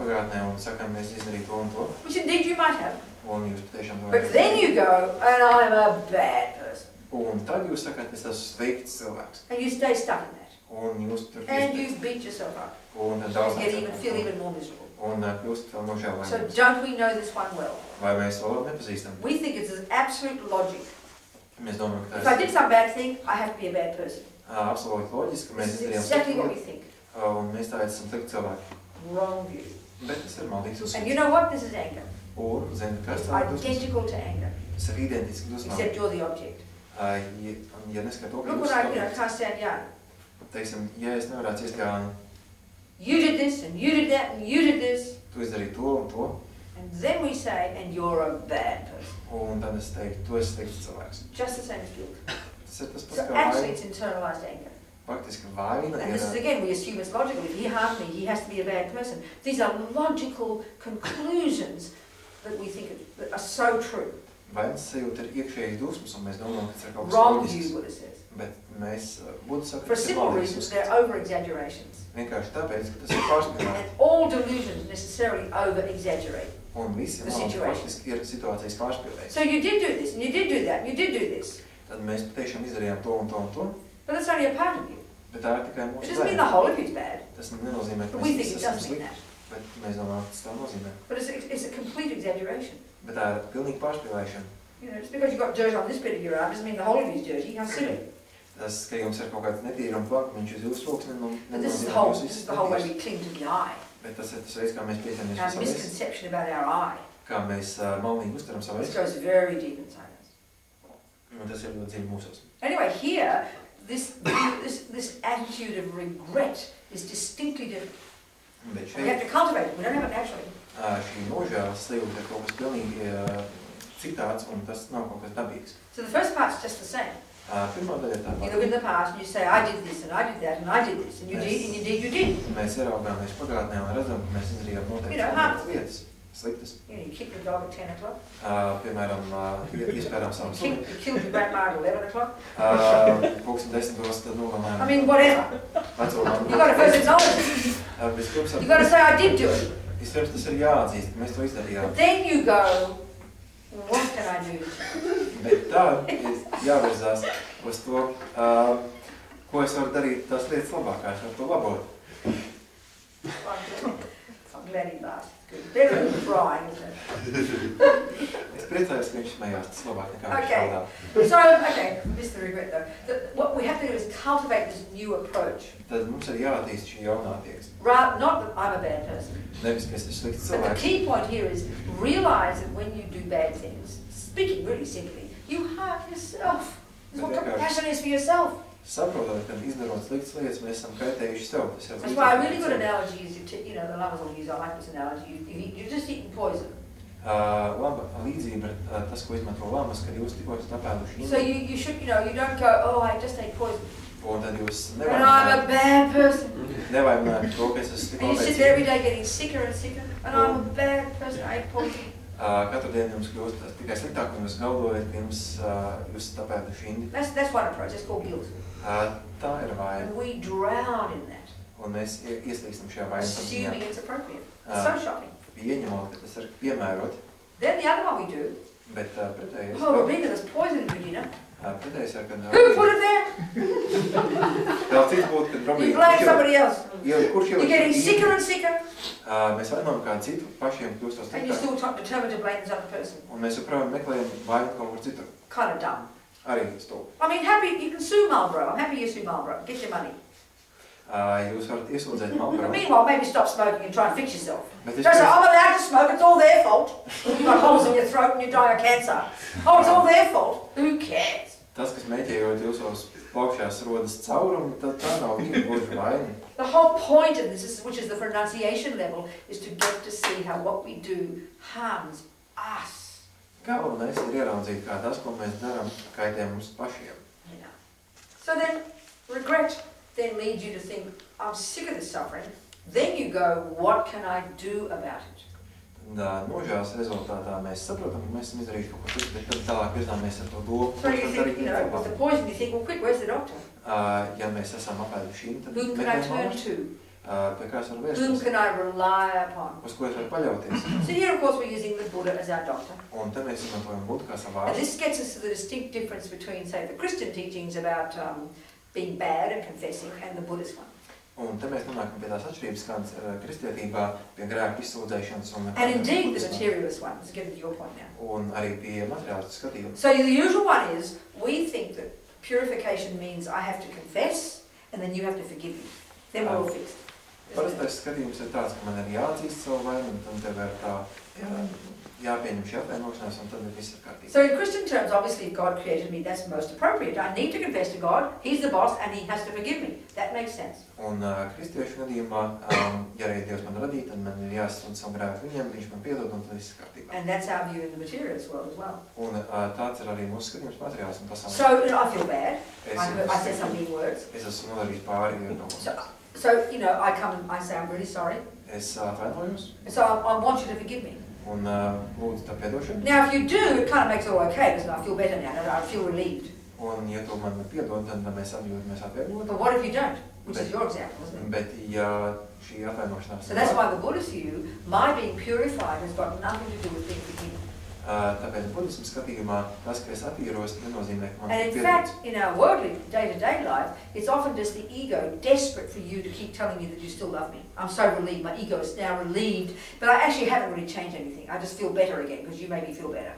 pagātnē un sakām, mēs izdarītu to un to. Which indeed you might have. Un jūs patiešām to But then you go, and I'm a bad person. Un tad jūs sakāt, es esmu slikts cilvēks. And you stay stuck in that. Un jūs tur And you beat yourself up. Un tad You feel even more miserable. Un kļūst vēl nožēlojams. So don't we know this one well? Vai mēs vēl nepazīstam? We think it's an absolute logic. Mēs domājam, ka If I did some bad thing, I have to be a bad person. Absolūti loģiski, ka mēs This is izdarījām exactly what we think. Un mēs tā esam slikti cilvēki. Wrong view. Bet tas ir maldīgs uzskats. And you know what? This is anger. Un, zini, kas It's tā ir dusmas? identical to anger. Tas ir identiski dusmām. Except you're the object. Ja neskat to, ka Look what I can't stand Jan. Teiksim, ja es nevarētu ciest Jāni, You did this, and you did that, and you did this. tu izdarīji to un to, And then we say, and you're a bad person. un tad es teiktu, tu esi slikts cilvēks. Just the same as guilt. Tas ir tas pats So kā actually vaina. it's internalized anger. Faktiski vaina And this is ir... again, we assume it's logical. If he harmed me, he has to be a bad person. These are logical conclusions that we think that are so true. Vainas sajūta ir iekšēji dusmas, un mēs domājam, ka tas ir kaut kas Wrong loģisks. view, what it says. Bet mēs būtu sakot, For a ka tas ir simple maldīgs reason, uzskats. they're over-exaggerations. Vienkārši tāpēc, ka tas ir pārspīlēts. And all delusions necessarily over-exaggerate. Un visi The maldi situation. faktiski ir situācijas pārspīlēts. So you did do this, and you did do that, and you did do this. Tad mēs patiešām izdarījām to un to un to, But that's only a part of you. bet tā ir tikai It mūsu doesn't mean the whole of you's bad. Tas nenozīmē, ka But we mēs think visi it esam does mean slikti, that. bet mēs domājam, ka tas tā nozīmē. But it's a complete exaggeration. Bet tā ir pilnīgi pārspīlēšana. You know, just because you've got dirt on this bit of your arm doesn't mean the whole of you's dirty. How silly. Tas, ka jums ir kaut kāds netīrums plakmiņš uz jūsu rokas, But this is nenozīmē, the ka whole, jūs this is visi the whole way netīrs. we cling to the eye. Bet tas ir tas veids, kā mēs pieķeramies Our pie savu esi, misconception about our eye. kā mēs maldīgi uztaram savu This esi, goes very deep inside us. un tas ir ļoti dziļi mūsos. Anyway, here, this attitude of regret is distinctly different. Bet We have šeit to cultivate it. We don't have it naturally. šī nožēlas sajūta ir kaut kas pilnīgi citāds, un tas nav kaut kas dabīgs. So the first part's just the same. Pirmā daļa ir tā You look in the past and you say, I did this, and I did that, and I did this, and you did, and indeed you did. Mēs ieraugāmies pagātnē un redzam, ka mēs izdarījām You know, noteikti lietas, sliktas. You know, you kicked the dog at 10 o'clock. Piemēram, iespērām savu suni. You killed your grandma at 11 o'clock. Pulksten 10 tad nogalinājām I mean, whatever. veco mammu. You've got to first acknowledge it. Vispirms You've got to say, I did do it. Vispirms tas ir jāatzīst, ka mēs to izdarījām. But then you go, what can I do? Bet tā ir jāvirzās uz to, ko es varu darīt tās lietas labākās, ar to labot. I'm glad he laughed. Good. Better than crying, isn't it? Es priecājos, ka viņš smējās, tas labāk nekā viņš Okay. šādā. So, okay, miss the regret though. What we have to do is cultivate this new approach. Tad mums ir jāattīst šī jaunā attieksme. Not that I'm a bad person. Nevis, ka es esmu slikts But the cilvēks. key point here is realize that when you do bad things, speaking really simply, you harm yourself. That's what compassion is for yourself. Saprotot, ka izdarot sliktas lietas, mēs esam kaitējuši sev. Tas ir That's why a really good analogy is, you know, the lovers will use, I like this analogy, you're just eating poison. Laba līdzība ir tas, ko izmanto lamas, kad jūs tikko esat apēduši So indi. you should, you know, you don't go, oh, I just ate poison. Un tad jūs And I'm a bad person. nevaimināt to, ka es esmu And you tikko sit there every day getting sicker and sicker. And I'm a bad person, I ate poison. Katru dienu jums kļūst tikai sliktāk, un jūs gaudojat, ka jums jūs esat apēduši indi. That's one approach, it's called guilt. Tā ir vaina. And we drown in that, Un mēs ieslīgstam šajā vainas assuming apziņā. it's appropriate. It's so shocking. Pieņemot, ka tas ir piemērot, Then the other one we do, bet pretējais. oh, Robina, there's poison in your dinner. Pretējais ir, kad... Who put it there? Vēl cits būtu, kad You Robina... blame somebody else. Kurš You're getting sicker and sicker, Mēs vainojam kādu citu, pašiem kļūstos and you're sliktāk. still determined to blame this other person. Un mēs joprojām meklējam vainu kaut kur citur. Kind of dumb. Arī stulbi. I mean, you can sue Marlboro. I'm happy you sue Marlboro. Get your money. Jūs varat iesūdzēt But Marlboro. meanwhile, maybe stop smoking and try and fix yourself. Bet Don't say, I'm allowed to smoke, it's all their fault. You've got holes in your throat and you die of cancer. Oh, it's all their fault. Who cares? Tas, kas mēķējot jūsos plaukšās rodas caurumu, tad tā nav viņa gluži vaina. The whole point of this, which is the pronunciation level, is to get to see how what we do harms us. Galvenais ir ieraudzīt, kā tas, ko mēs darām, kaitē mums pašiem. Yeah. So then, regret then leads you to think, I'm sick of this suffering. Then you go, what can I do about it? Nožēlas rezultātā mēs saprotam, ka mēs esam izdarījuši kaut ko citu, bet tad tālāk virzāmies ar to domu, So you think, you know, with the poison, you think, well, quick, where's the doctor? Ja mēs esam apēduši šīm, tad Who can I turn to? pie kā es varu Whom vērsties, can I rely upon? uz ko es varu paļauties. So here, of course, we're using the Buddha as our doctor. Un te mēs izmantojam Budu kā savu And ārstu. this gets us to the distinct difference between, say, the Christian teachings about being bad and confessing and the Buddhist one. Un te mēs nonākam pie tās atšķirības, kādas kristietībā pie grēku izsūdzēšanas un And indeed the materialist one, let's get to your point now. un arī pie materiālistu skatījuma. So the usual one is, we think that purification means I have to confess and then you have to forgive me. Then we're all fixed. Parastais skatījums ir tāds, ka man ir jāatzīst savu vainu, un tev ir tā jāpieņem šī apvienošanās, un tad ir viss kārtībā. So in Christian terms, obviously, if God created me, that's most appropriate. I need to confess to God, He's the boss, and He has to forgive me. That makes sense. Un kristiešu gadījumā, ja arī Dievs man radīja, tad man ir jāsūdz savu grēku viņiem, viņš man piedod, un tad viss kārtībā. And that's our view in the materialist world as well. Un tāds ir arī mūsu skatījums materiāls un pasaulē. So, I feel bad. I said some mean words. Es esmu nodarījis pāri kaut ko. So, I come and I say, I'm really sorry. Es atvainojos. So I want you to forgive me. Un lūdzu tā piedošanu. Now, if you do, it kind of makes it all okay, because I feel better now, I feel relieved. Un, ja tu man piedod, tad mēs atjūtamies atvieglot. But what if you don't? Which is your example, isn't it? Bet, ja šī atvainošanās... So that's why the Buddhist view, my being purified has got nothing to do with being forgiven. Tāpēc budismu skatījumā tas, ka es attīros, nenozīmē, ka man And in piedodas. fact, in our worldly, day-to-day life, it's often just the ego desperate for you to keep telling you that you still love me. I'm so relieved, my ego is now relieved, but I actually haven't really changed anything. I just feel better again, because you made me feel better.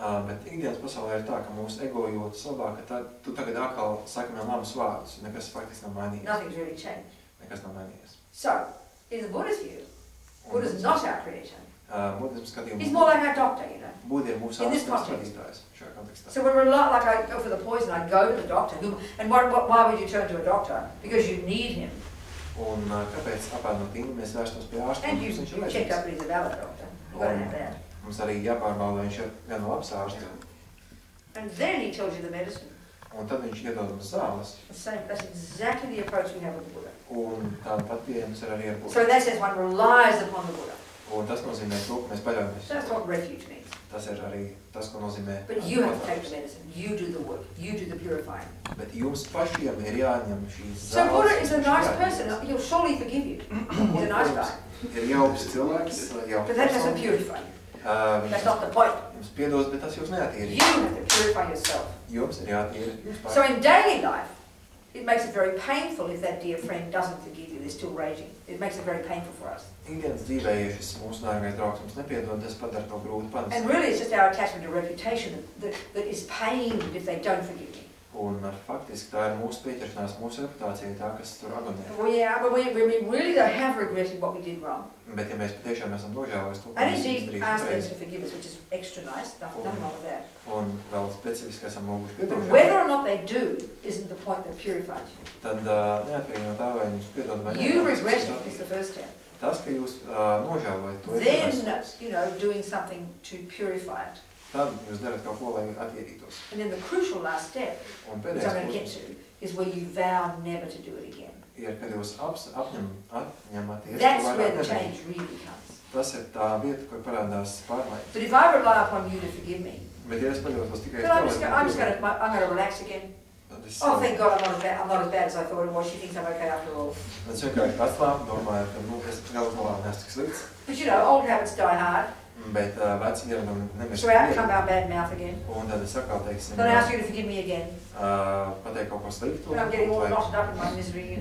Bet ikdienas pasaulē ir tā, ka mūsu ego jūtas labāk, ka tu tagad atkal saki man labus vārdus, nekas faktiski nav mainījies. Nothing's really changed. Nekas nav mainījies. So, in the Buddhist view, Buddha is not our creator. Budismu skatījumā... He's more like our doctor, you know. Buddha ir mūsu In this ārsts context. vadītājs šajā kontekstā. So we're a lot like I go for the poison, I go to the doctor. And why would you turn to a doctor? Because you need him. Un kāpēc apēdot tīnu mēs vērstos pie ārsta? And you checked up that he's a valid doctor. You've got to have that. Mums arī jāpārbauda, viņš ir gan labs ārsts. And then he tells you the medicine. Un tad viņš iedod mums zāles. That's exactly the approach we have with the Buddha. Un tāpat pieejams ir arī ar Buddha. So in that sense, one relies upon the Buddha. Un tas nozīmē to, ka mēs paļaujamies. That's what refuge means. Tas ir arī tas, ko nozīmē. But you have to take the medicine. You do the work. You do the purifying. Bet jums pašiem ir jāņem šīs zāles. So Buddha is a nice person. He'll surely forgive you. He's a nice guy. Ir jauks cilvēks, jauks But that doesn't purify you. That's not the point. Jums piedos, bet tas jūs neatīrīs. You have to purify yourself. Jums ir jātīri jūs paši. So in daily life, it makes it very painful if that dear friend doesn't forgive you. They're still raging. It makes it very painful for us. Ikdienas dzīvē, ja šis mūsu dārgais draugs mums nepiedod, tas padara to grūti panest. And really it's just our attachment to reputation that is pained if they don't forgive me. Un faktiski tā ir mūsu pieķeršanās, mūsu reputācija, tā, kas tur agonē. Well, yeah, but we really don't have regretted what we did wrong. Bet ja mēs patiešām esam nožēlojuši to, ko And mēs indeed ask them izdarījām to forgive us, which is extra nice. Nothing wrong with that. un vēl specifiski esam lūguši But piedošanu, whether or not they do isn't the point that purifies you. tad neatkarīgi no tā, vai jums piedod vai You nē, regretting is the first step. tas, ka jūs nožēlojat to, Then, doing something to purify it. tad jūs darat kaut ko, lai attīrītos. And then the crucial last step, Un which I'm going to pēdējais get to, is where you vow never to do it again. ir, kad jūs apņematies, That's to where vairāk the nedarīt. change really comes. Tas ir tā vieta, kur parādās pārmaiņas. But if I rely upon you to forgive me, Bet ja es paļautos tikai then I'm going to relax again. tad es Oh, thank God I'm not as bad as I thought it was. She thinks I'm okay after all. es vienkārši atslāpu, domāju, ka es galu galā neesmu tik slikts. But old habits die hard. Bet veci ieradumi nemirst So out come our bad mouth again. Un tad es atkal, teiksim, Then I ask you to forgive me again. pateikt kaut ko sliktu. But I'm getting all knotted up in my misery,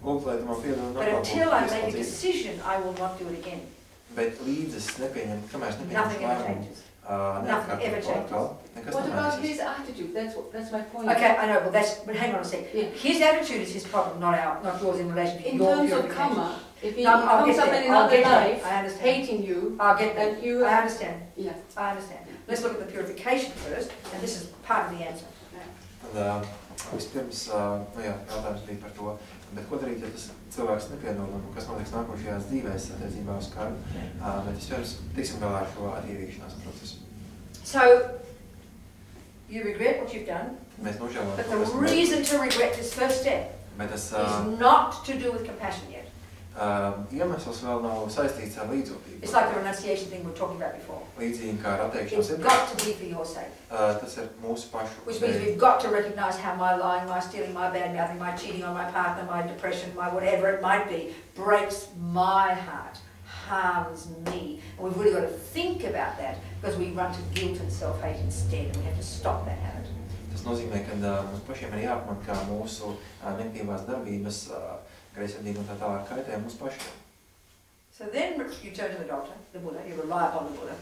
Lūk, lai tu man piedod. But until I make a decision, I will not do it again. Bet līdz es nepieņemu, kamēr es nepieņemu Nothing ever changes. Nothing ever changes. Nekas What about nemainīsies. his attitude? That's my point. Okay, I know, but hang on a sec. Yeah. His attitude is his problem, not yours in relation to In your terms of purification. karma, if he No, I'll comes get up there. in I'll another get there. life I understand. hating you, I'll get there. and you I understand. yeah. I understand. Let's look at the purification first, and this is part of the answer. Tad vispirms, jautājums bija par to, bet ko darīt, ja tas cilvēks nepiedod un kas notiks nākošajās dzīvēs attiecībā uz karu. Bet vispirms tiksim galā ar šo attīrīšanās procesu. So, you regret what you've done, Mēs nožēlojam, but ko the esam reason to regret this first step bet tas, is not to do with compassion yet. Iemesls vēl nav saistīts ar līdzjūtību. It's like the renunciation thing we were talking about before. Līdzīgi kā ar atteikšanos It's got to be for your sake. Tas ir mūsu pašu. Which means we've got to recognise how my lying, my stealing, my bad-mouthing, my cheating on my partner, my depression, my whatever it might be, breaks my heart, harms me. And we've really got to think about that because we run to guilt and self-hate instead, and we have to stop that habit. Tas nozīmē, ka mums pašiem ir jāapmat, kā mūsu negatīvās darbības, greizsirdība un tā tālāk kaitē mums pašiem. So then you turn to the doctor, the Buddha, you rely upon the Buddha.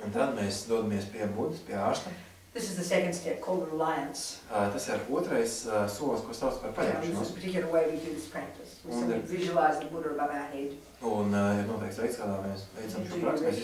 Un tad mēs dodamies pie Budas, pie ārsta. This is the second step, called reliance. Tas ir otrais solis, ko sauc par paļaušanos. There's a particular way we do this practice. So we visualise the Buddha above our head. Un ir noteikts veids, kādā mēs veicam šo praksi, mēs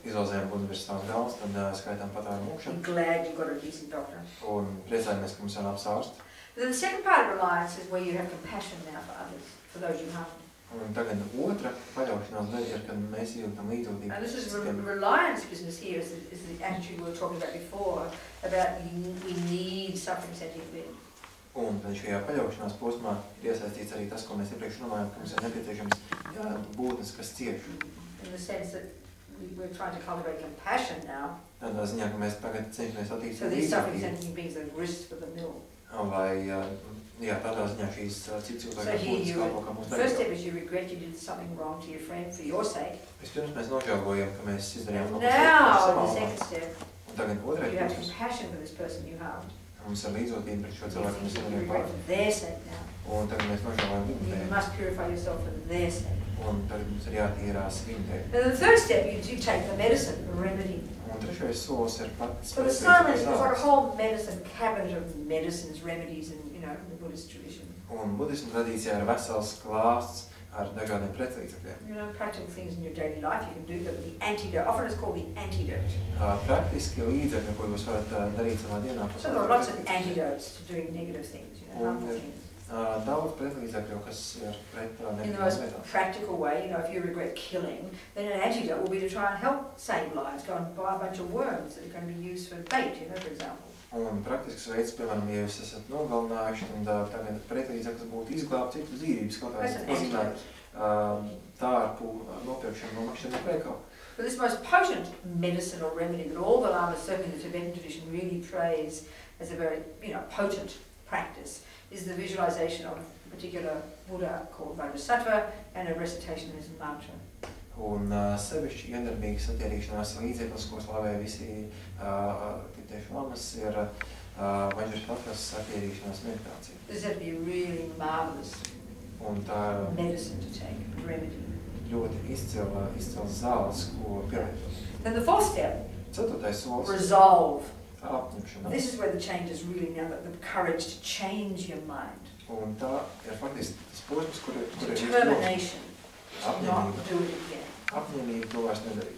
izolzējam Budu virs savas galvas, tad skaitām patāru lūkšanu. Glad you've got a decent doctor. Un priecājamies, ka mums ir labs ārsts. Then the second part of reliance is where you have compassion now for others, for those you harmed. Un tagad otra paļaušanās daļa ir, kad mēs jūtam līdzjūtību. And this is reliance business here, is the attitude we were talking about before, about we need suffering sentient being. Un tad šajā paļaušanās posmā ir iesaistīts arī tas, ko mēs iepriekš runājam, ka mums ir nepieciešams būtnes, kas cieš. In the sense that we're trying to cultivate compassion now. Tādā ziņā, ka mēs tagad cenšamies attīstīt So these suffering sentient beings are grist for the mill. Vai, tādā ziņā šīs cits jūtākās būtnes kalpo, kā mums first step is you regret you did something wrong to your friend for your sake. Vispirms mēs nožēlojam, ka mēs izdarījām now, the second step, un tagad otrais you have compassion for this person you harmed. Mums ir līdzjūtība pret šo cilvēku, mēs You regret for their sake now. Un tagad mēs nožēlojam viņu dēļ. You must purify yourself for their sake. Un tagad mums ir jātīrās viņu dēļ. And the third step, you take the medicine, the remedy. Un trešais solis ir pats. So there's there's like a whole medicine cabinet of medicines, remedies, and the Buddhist tradition. Un budismu tradīcijā ir vesels klāsts ar dažādiem pretlīdzekļiem. Practical things in your daily life you can do, but the antidote, often it's called the antidote. Praktiski līdzekļi, ko jūs varat darīt savā dienā. So there are lots of antidotes to doing negative things, harmful things. Daudz pretlīdzekļu, kas ir pret in the negatīvām most lietām. practical way, if you regret killing, then an antidote will be to try and help save lives. Go and buy a bunch of worms that are going to be used for bait, for example. Un praktisks veids, piemēram, ja jūs esat nogalinājuši, un tagad pretlīdzeklis būtu izglābt citu dzīvības, kaut kā nozīmē tārpu nopirkšanu no makšķeriem veikalu. But this most potent medicine or remedy that all the lamas, certainly the Tibetan tradition, really praise as a very potent practice is the visualization of a particular Buddha called Bodhisattva and a recitation of his mantra. Un sevišķi iedarbīgas atierīšanās līdzeklis, ko slavē visi tibetiešu lamas, ir Bodhisattvas atierīšanās meditācija. This would be a really marvelous medicine to take, remedy. Ļoti izcils zāles, ko pielietot. Then the fourth step, ceturtais solis, resolve. Apņemšanās. This is where the change is really now, the courage to change your mind. Un tā ir faktiski tas posms, kur ir determination to not do it again. Apņemība to vairs nedarīt.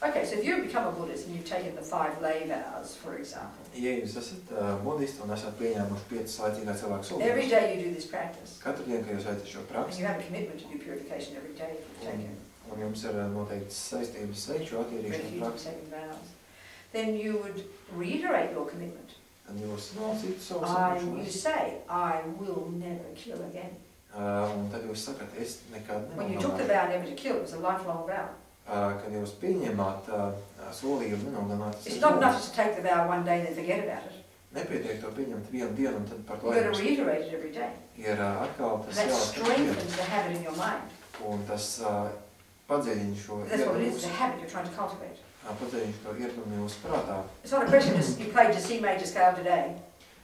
Okay, so if you become a Buddhist and you've taken the 5 lay vows, for example. Ja jūs esat budisti un esat pieņēmuši 5 laicīgā cilvēku solījumus. Every day you do this practice. Katru dienu, kad jūs veicat šo praksi. And you have a commitment to do purification every day if you take it. Un jums ir noteikts saistības veikt šo attīrīšanu praksi. Then you would reiterate your commitment. And jūs nosītu savu you say, I will never kill again. Un tad jūs sakat, es nekad nenogalināšu. When you took the vow never to kill, it was a lifelong vow. Kad jūs pieņemat solījumu nenogalināt. It's not enough to take the vow one day and then forget about it. Nepietiek to pieņemt vienu dienu un tad par to You've got to reiterate it every day. Ir atkal tas that strengthens the habit in your mind. Un tas padziļina šo That's what it is, the habit you're trying to cultivate. Padziļina šo ietekmi jūsu prātā. It's not a question just you played the C major scale today.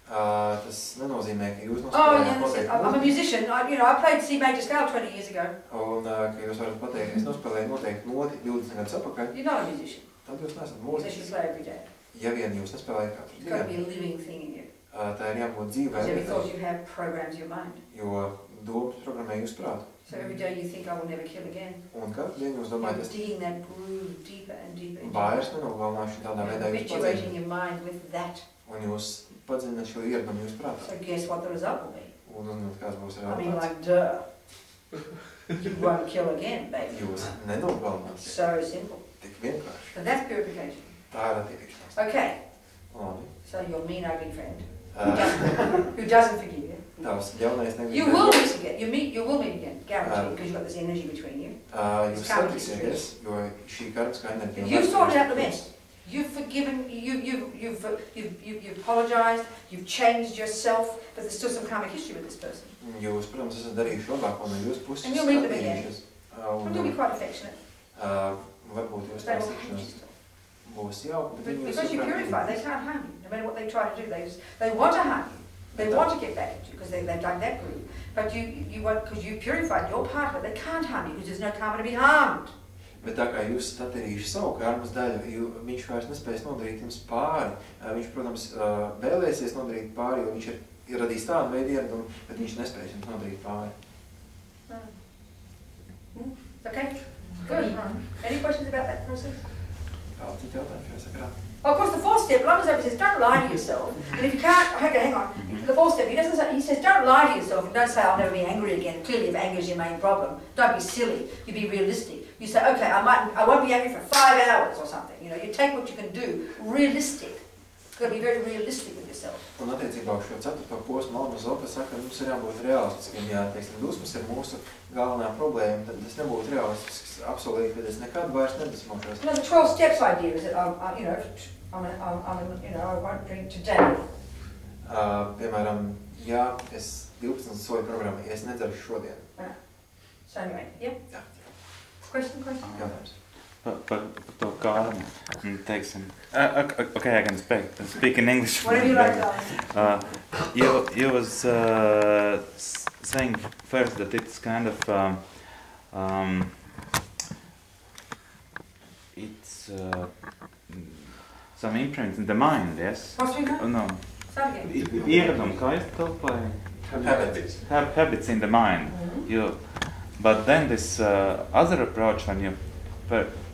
Tas nenozīmē, ka jūs nospēlējāt noteikti. I'm a musician. I played C major scale 20 years ago. Un ka jūs varat pateikt, es nospēlēju noteikti noti 20 gadus atpakaļ. You're not a musician. Tad jūs nesat Unless you mūziķis. play every day. Ja vien jūs nespēlējat katru It's got to be dienu, a living thing in you. tā ir jābūt dzīvē, Because every thought you have programs your mind. jo domas programmē jūsu prātu. So every day you think I will never kill again. Un katru dienu jūs You're domājat, es digging that groove deeper and deeper into vairs nenogalināšu, tādā veidā jūs habituating padziļināt. your mind with that. Un jūs padziļināt šo ietekmi jūsu prātā. So guess what the result will be? Un uzzināt, kāds būs I mean, rezultāts. like, duh. You won't kill again, baby. Jūs nenogalināsiet. So simple. Tik vienkārši. So that's purification. Tā ir attīrīšanās. Okay. Labi. So your mean, ugly friend Uh, who doesn't forgive you. Tavs ļaunais negrib. You will meet again. You will meet again, guaranteed, because you've got this energy between you. Jūs satiksieties, jo šī karmiskā enerģija. You've sorted out the mess. You've forgiven. You've apologized. You've changed yourself, but there's still some karmic history with this person. Jūs, protams, esat darījuši labāko no jūsu puses. And you'll meet them again. And you'll be quite affectionate. Varbūt jūs tās tikšanās būs jauka, bet because you purify, they can't harm you. No matter what they try to do, they want to harm you. They want to get back at you because they've done that groove. But you want, because you purified your part of it, they can't harm you because there's no karma to be harmed. Bet tā kā jūs esat attīrījuši savu karmas daļu, viņš vairs nespēs nodarīt jums pāri. Viņš, protams, vēlēsies nodarīt pāri, jo viņš ir radījis tādu veidu ieradumu, bet viņš nespēs jums nodarīt pāri. Okay, good. Any questions about that process? Citi jautājumi šajā sakarā? Of course, the fourth step, Robina says, don't lie to yourself. And if you can't, okay, hang on. The fourth step, he says, don't lie to yourself and don't say, I'll never be angry again. Clearly, if anger is your main problem, don't be silly. You be realistic. You say, okay, I won't be angry for 5 hours or something. You know, you take what you can do. Realistic. You've got to be very realistic with yourself. Un attiecībā uz šo ceturto posmu Alma Zopa saka, mums ir jābūt realistiskiem. Ja, teiksim, dusmas ir mūsu galvenā problēma, tad tas nebūtu realistisks apsolīt, ka es nekad vairs nedusmošos. No, the 12 steps idea is that, you know, I won't drink today. Piemēram, ja es 12 soļu programmu, ja es nedzeru šodien. So anyway, yeah? Jā. Question? Jautājums. Par to karmu, teiksim. Okay, I can speak in English. Whatever you like, darling. You was saying first that it's kind of it's some imprints in the mind, yes? What's we know? No. Start again. Ieradumi, kā es tulkoju? Habits. Habits in the mind. But then this other approach, when you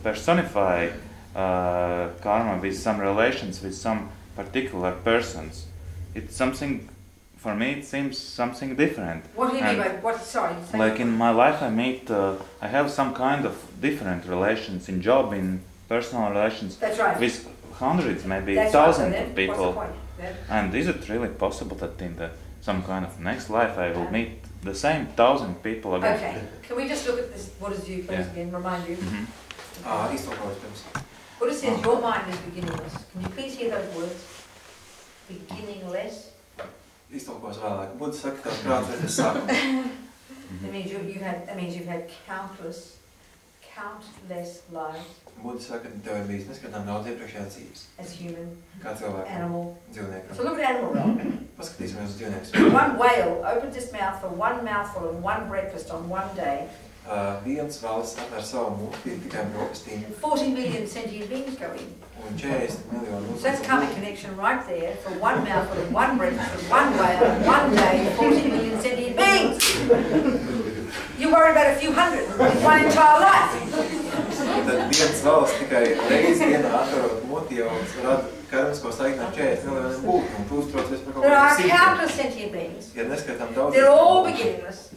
personify karma with some relations with some particular persons, it's something, for me it seems something different. What do you mean by, what, sorry? Like in my life I have some kind of different relations in job, in personal relations. That's right. With hundreds, maybe That's thousands right. of people. What's the point? Yeah. And is it really possible that in some kind of next life I will meet the same 1,000 people again? Okay, can we just look at this, what does you, please again, remind you? Iztulkojot pirms. Buddha says your mind is beginningless. Can you please hear those words? Beginningless. Iztulkos vēlāk. Buddha saka, tavs prāts ir sākums. That means you've had countless lives. Buddha saka, tev ir bijis neskatām daudz iepriekšējā dzīves. As human, Kā cilvēkam, animal. dzīvniekam. So look at animal realm. Paskatīsimies uz dzīvniekus. One whale opens its mouth for one mouthful and one breakfast on one day. Viens valis atver savu muti tikai brokastīm. 40 million sentient beings go in. Un 40 miljonu So that's karmic connection right there for one mouthful and one breakfast and one whale and one day, 40 million sentient beings. You worry about a few hundred in one entire life. Tad viens valis tikai reizi dienā atverot muti jau rada karmisko saikni ar 40 miljoniem būtņu un tu uztraucies par kaut There are kādiem countless sentient beings. Ja neskatām daudz. They're all beginningless.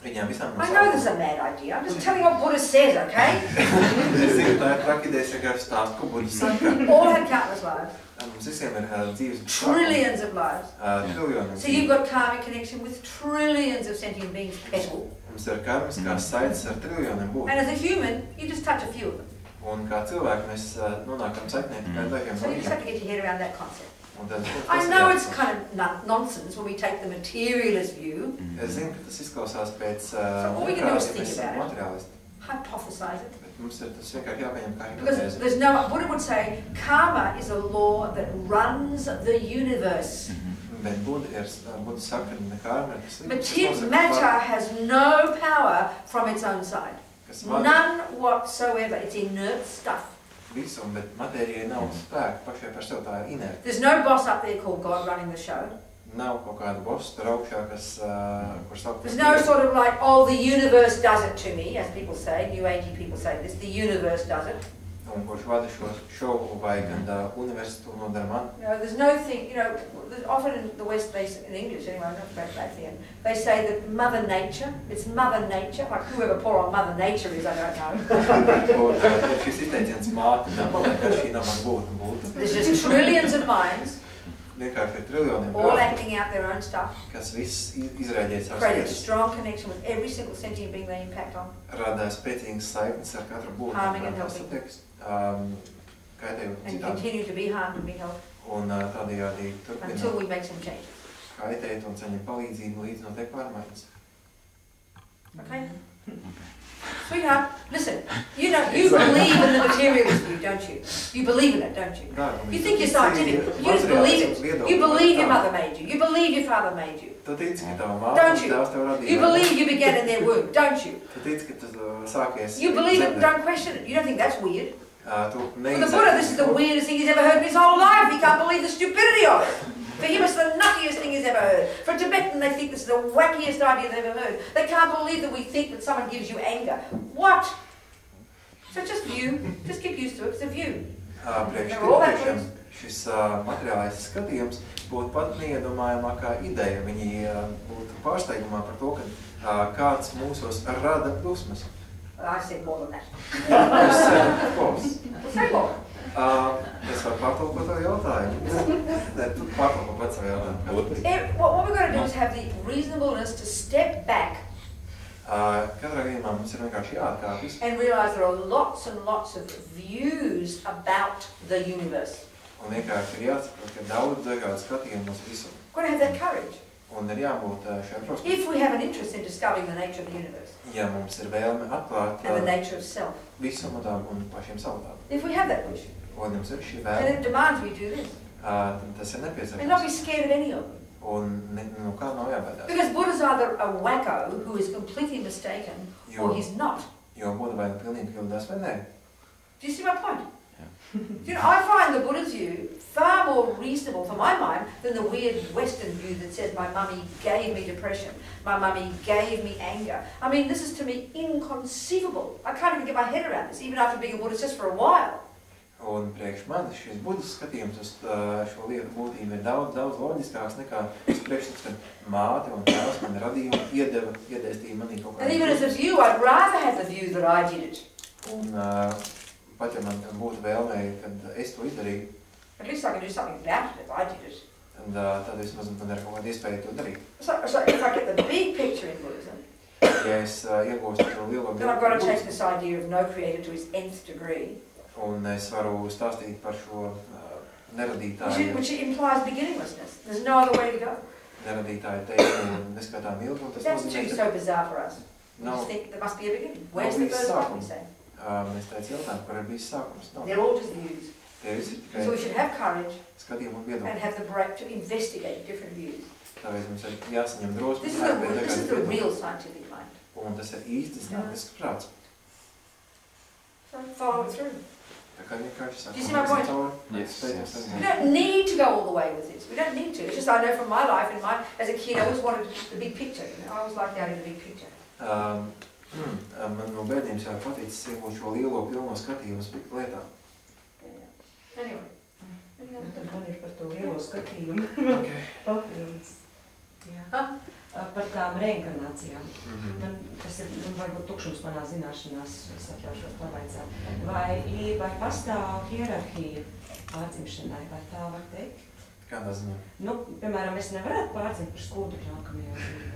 Viņām visām I know this is a mad idea. I'm just telling you what Buddha says, okay? Es zinu, tā ir traki ideja, vienkārši stāst, ko Buddha saka. All had countless lives. Mums visiem ir dzīves Trillions of lives. Triljoniem. So you've got karmic connection with trillions of sentient beings petal. Mums ir karmiskās saites ar triljoniem būtņu. And as a human, you just touch a few of them. Un kā cilvēki mēs nonākam saiknē tikai dažiem So you just have būtņiem. to get your head around that concept. Un tad, I know it's kind of nonsense when we take the materialist view. Es zinu, ka tas izklausās pēc all we can do is think mēs about it. materiālisti. Hypothesize it. Bet mums ir tas vienkārši jāpieņem kā Because hipotēze. there's no, Buddha would say, karma is a law that runs the universe. Bet Buddha saka, ka karma ir tas likums, Matter has no power from its own side. kas None whatsoever. It's inert stuff. visu, bet matērijai nav spēka pašai par sevi, tā ir inerta. There's no boss up there called God running the show. Nav kaut kāda bossa tur augšā, kas, kur sauc. There's no sort of like, oh, the universe does it to me, as people say, New Agey people say this, the universe does it. Un kurš vada šo šovu vai gan universitātu nodara man. No, there's no thing, you know, often in the West, in English anyway, not about Latvian, they say that Mother Nature, it's Mother Nature, like whoever poor old Mother Nature is, I don't know. Un šis izteiciens māte, nav, ka šī nav man būtu. There's just trillions of minds. vienkārši ir triljoniem all acting out their own stuff, kas viss izrēģē savas create a lietas, strong connection with every single sentient being they impact on, rada spēcīgas saiknes ar katru būtni, Harming and kas helping. satiekas, kaitējot and citām, continue to be harmed and be helped un tādējādi until turpina we make some changes. kaitēt un saņem palīdzību līdz notiek pārmaiņas. Okay? Sweetheart, listen, you know, you believe in the materialist view, don't you? You believe in it, don't you? You think you're scientific, you just believe it. You believe your mother made you, you believe your father made you. Tu tici, ka tava māte Don't un you? tēvs tev radīja. You believe you began in their womb, don't you? Tu tici, ka tu sākies You believe it, zemē. don't question it. You don't think that's weird. Tu For the neizsaki Buddha, this is the neko. weirdest thing he's ever heard in his whole life. He can't believe the stupidity of it. For him, it's the nuttiest thing he's ever heard. For a Tibetan, they think this is the wackiest idea they've ever heard. They can't believe that we think that someone gives you anger. What? So just view. Just get used to it. It's a view. Priekš They're all that tiešām šis materiālais skatījums būtu pat neiedomājamākā ideja. Viņi būtu pārsteigumā par to, ka kāds mūsos rada dusmas. Well, I said more than that. Of course. Well, say more. Es varu pārtulkot tavu jautājumu. Ne, tu pārtulko pats savu jautājumu. What we've got to do is have the reasonableness to step back Katrā gadījumā mums ir vienkārši jāatkāpjas and realise there are lots and lots of views about the universe. un vienkārši ir jāsaprot, ka daudz dažādu skatījumu uz visu. We've got to have that courage. Un ir jābūt šajā drosmē. If we have an interest in discovering the nature of the universe Ja mums ir vēlme atklāt and the nature of self, visu un pašiem savādāk. if we have that wish, Un jums ir šī then vēlme, it demands we do this. tad tas ir And not be nepieciešams. scared of any of them. Un no kā nav jābaidās. Because Buddha's either a wacko who is completely mistaken or he's not. Jo Buda vai nu pilnīgi kļūdās vai nē. Do you see my point? You know, I find the Buddha's view far more reasonable for my mind than the weird Western view that says my mummy gave me depression, my mummy gave me anger. I mean, this is to me inconceivable. I can't even get my head around this, even after being a Buddhist just for a while. Un priekš manis šis Budas skatījums uz šo lietu būtību ir daudz loģiskāks nekā tas priekšstats, ka māte un tēvs man radīja un iedēstīja manī kaut And even as a view, I'd rather have the view that I did it. Un pat ja man būtu vēlmēji, kad es to izdarīju, At least I can do something about it if I did it. tad vismaz man ir kaut kāda iespēja to darīt. So if I get the big picture in Buddhism, Ja es iegūstu šo lielo then I've got to take bildi, this idea of no creator to its nth degree, un es varu stāstīt par šo neradītāju which implies beginninglessness. There's no other way to go. teikumu neskatām ilgi, un tas That's too nozīmē, so bizarre for us. We No. just think there must be a beginning. Where's No, the we first suck. one, we say? mēs teicu jautājumu, kur ir bijis sākums. Nav. They're all just views. Tie visi ir So we tikai should have courage skatījumi un and viedokļi. have the break to investigate different views. Tāpēc mums ir jāsaņem drosmi. This is jāpēc this is dažādi the viedokļi. real scientific mind. Un tas ir īsti zinātnisks prāts. So follow it through. Tā kā vienkārši Do you see my point? Yes, yes. We don't need to go all the way with this. We don't need to. It's just I know from my life, as a kid, I always wanted the big picture. You know? I always liked out in the big picture. Man no bērnības jau paticis iegūt šo lielo pilno skatījumu uz lietām. Anyway. Tad man ir par to lielo skatījumu. Okay. Papildus. Jā. Par tām reinkarnācijām. Man tas ir varbūt tukšums manā zināšanās, es atļaušos pavaicāt. Vai pastāv hierarhija pārdzimšanai, vai tā var teikt? Kādā ziņā? Nu, piemēram, es nevarētu pārdzimt par skudru nākamajā dzīvē.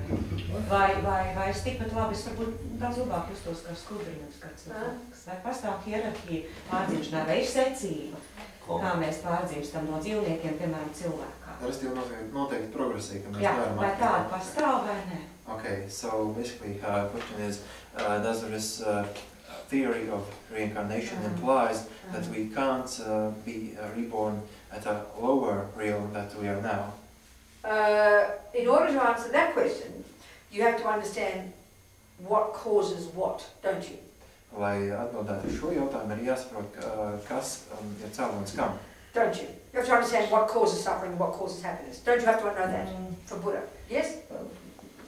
Vai es tikpat labi, es varbūt daudz labāk justos kā skudriņums kāds cilvēks. Vai pastāv hierarhija pārdzimšanai, vai ir secība, kā mēs pārdzimstam no dzīvniekiem, piemēram, cilvēkā? Restīvi noteikti progresija, ka mēs Jā, nevaram vai tāda pastāv vai ne? Okay, so basically question is, does this theory of reincarnation implies that we can't be reborn at a lower realm that we are now? In order to answer that question, you have to understand what causes what, don't you? Lai atbildētu šo jautājumu, ir jāsaprot, kas ir cēlonis kam. Don't you? You have to understand what causes suffering and what causes happiness. Don't you have to know that for Buddha? Yes?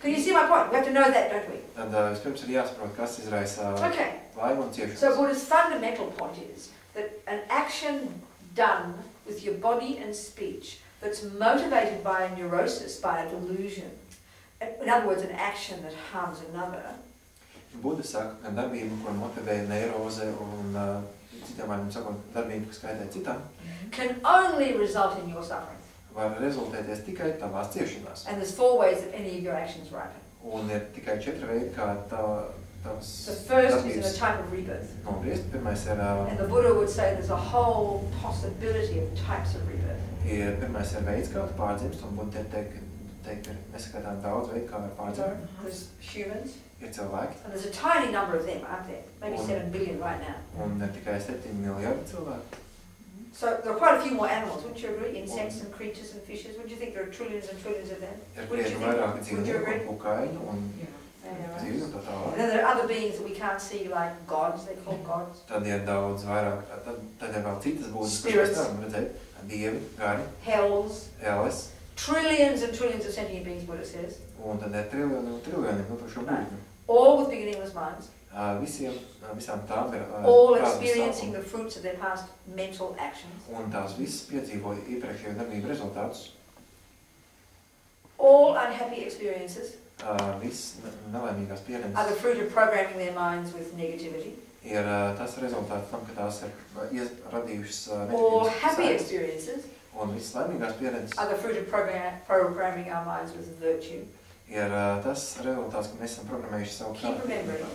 Can you see my point? We have to know that, don't we? Tad vispirms ir jāsaprot, kas izraisa Okay. laimu un ciešanas. So Buddha's fundamental point is that an action done with your body and speech that's motivated by a neurosis, by a delusion, in other words, an action that harms another, Buda saka, ka darbība, ko motivē neiroze un citiem vārdiem sakot, darbība, kas kaitē citam, can only result in your suffering. var rezultēties tikai tavās ciešanās. And there's 4 ways that any of your actions ripen. Un ir tikai 4 veidi, kā tavas The first is in a time of rebirth. nobriest. Pirmais ir, And the Buddha would say there's a whole possibility of types of rebirth. Pirmais ir veids, kā tu pārdzimst, un Buddha teikt ir neskaitām daudz veidu, kā var pārdzimt. There's humans. Ir cilvēki. And there's a tiny number of them, aren't there? Maybe 7 billion right now. Un ir tikai 7 miljardi cilvēku. So there are quite a few more animals, wouldn't you agree? Insects and creatures and fishes. Wouldn't you think there are trillions and trillions of them? Ir Wouldn't you krietni think? vairāk Would you agree? dzīvnieku, pukaiņu un Yeah, dzīvju un tā And tālāk. then there are other beings that we can't see, like gods, they're called gods. Tad ir daudz vairāk, tad ir vēl citas būtnes, Spirits. mēs varam redzēt. Dievi, gari, Hells. ēles, Trillions and trillions of sentient beings, Buddha says. un tad ir triljoni un triljoni šo būtņu. All with beginningless minds. Visām tām ir All prāta experiencing sākumi. the fruits of their past mental actions. Un tās visas piedzīvoja iepriekšējo darbību rezultātus. All unhappy experiences Viss nelaimīgās pieredzes are the fruit of programming their minds with negativity. ir tas rezultāts tam, ka tās ir radījušas All negatīvas happy sēkas. experiences Un visas laimīgās pieredzes are the fruit of programming our minds with virtue. ir tas rezultāts, ka mēs esam programmējuši savu Keep remembering,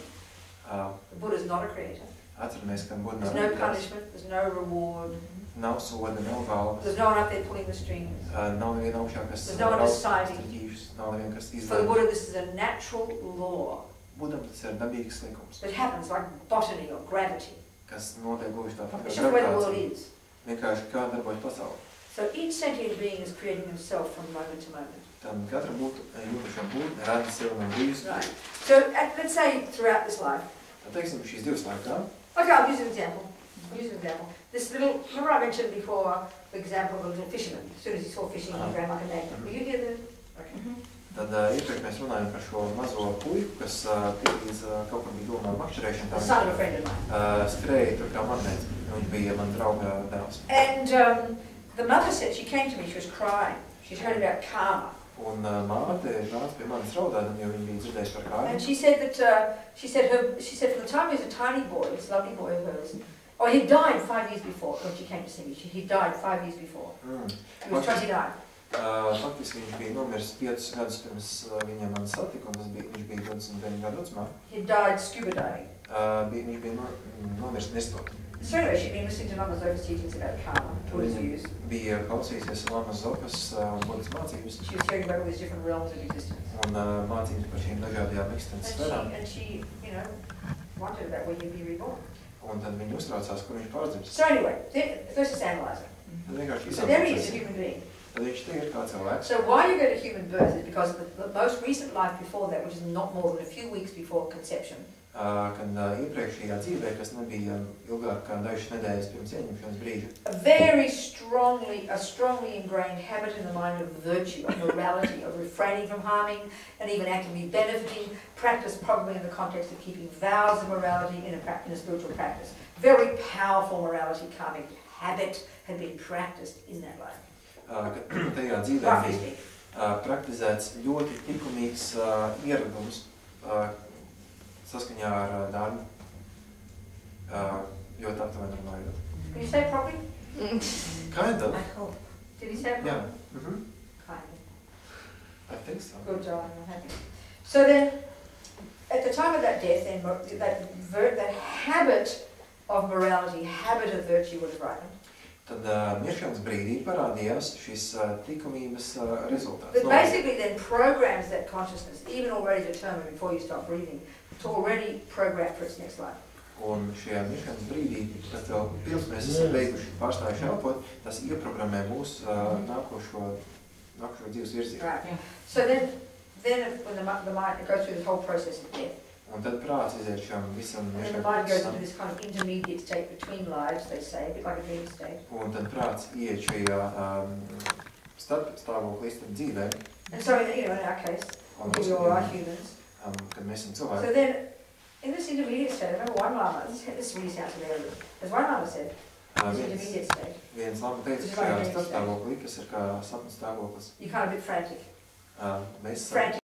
the Buddha is not a creator. Atceramies, ka Buddha There's no punishment, there's no reward, nav soda, nav galvas, there's no one up there pulling the strings. nav neviena augšā, kas There's no one deciding. strateģīšs, nav neviena, kas For the izlēma. Buddha, this is a natural law Budam tas ir dabīgs likums, that happens like botany or gravity. kas notiek gluži tāpat It's kā just where the world gravitācija. is. Vienkārši kā darbojas pasaule. So each sentient being is creating himself from moment to moment. Tad katra jūtašā būtne rada sevi no brīvas. Right. So let's say throughout this life, Tad teiksim, šīs divas laikā, okay, I'll use an example. This little, remember I mentioned before the example of the little fisherman. As soon as he saw fishing, he ran like a magnet. Will you hear the? Okay. tad iepriekš mēs runājam par šo mazo puiku, kas līdz kaut kur bija domā makšķerēšana. The son of a friend of mine. Skrēja tur kā magnēts. Viņš bija man drauga dēls. And the mother said, she came to me, she was crying. She'd heard about karma. Un māte nāca pie manis raudādama, jo viņa bija dzirdējusi par kādu. And she said that, she said from the time he was a tiny boy, this lovely boy of hers, oh, he died 5 years before when she came to see me. He died 5 years before. He was 29. Faktiski viņš bija nomiris 5 gadus pirms viņa man satika, un viņš bija 29 gadu vecumā. He died scuba diving. Viņš bija nomiris nestot. So anyway, she'd been listening to Mama Zopa's teachings about karma, Buddha's views. Bija klausījusies Lamas Zopas un Buddhas mācības. She was hearing about all these different realms of existence. Un mācības par šīm dažādajām eksistences sfērām. And she, you know, wondered about where you'd be reborn. Un tad viņa uztraucās, kur viņš pārdzims. So anyway, let's just analyse it. Tad vienkārši So there he is, a izanalizēsim. human being. Tad viņš te ir kā cilvēks. So why you go to human birth is because the most recent life before that, which is not more than a few weeks before conception, Kad iepriekšējā dzīvē, kas nebija ilgāk kā dažas nedēļas pirms ieņemšanas brīža, a strongly ingrained habit in the mind of virtue, of morality, of refraining from harming, and even actively benefiting, practice probably in the context of keeping vows of morality in a spiritual practice. Very powerful morality karmic habit had been practiced in that life. Tajā dzīvē bija praktizēts ļoti likumīgs ieradums saskaņā ar darbu, ļoti aptuveni runājot. Can you say it properly? Kind of. I hope. Did he say it properly? Yeah. Kind of. I think so. Good job, I'm happy. So then, at the time of that death, then that habit of morality, habit of virtue would have ripened. Tad miršanas brīdī parādījās šis likumības rezultāts. But basically then programs that consciousness, even already determined before you stop breathing, to already program for its next life. Un šajā miršanas brīdī, tas vēl pirms mēs esam beiguši pārstājuši elpot, tas ieprogrammē mūsu nākošo dzīves virzienu. Right. Yeah. So then when the mind goes through this whole process of death, Un tad prāts iziet šam visam and then the mind goes into this kind of intermediate state between lives, they say, a bit like a dream state. Un tad prāts iet šajā starp stāvoklī starp dzīvēm. And so, you know, in our case, we all are humans. Kad mēs esam So cilvēki. then, in this intermediate state, I remember one lama, this really sounds familiar, as one lama said, this intermediate state, Viens lama teica, šajā starp stāvoklī, kas ir kā sapņu stāvoklis. you're kind of a bit frantic. Mēs esam Frantic.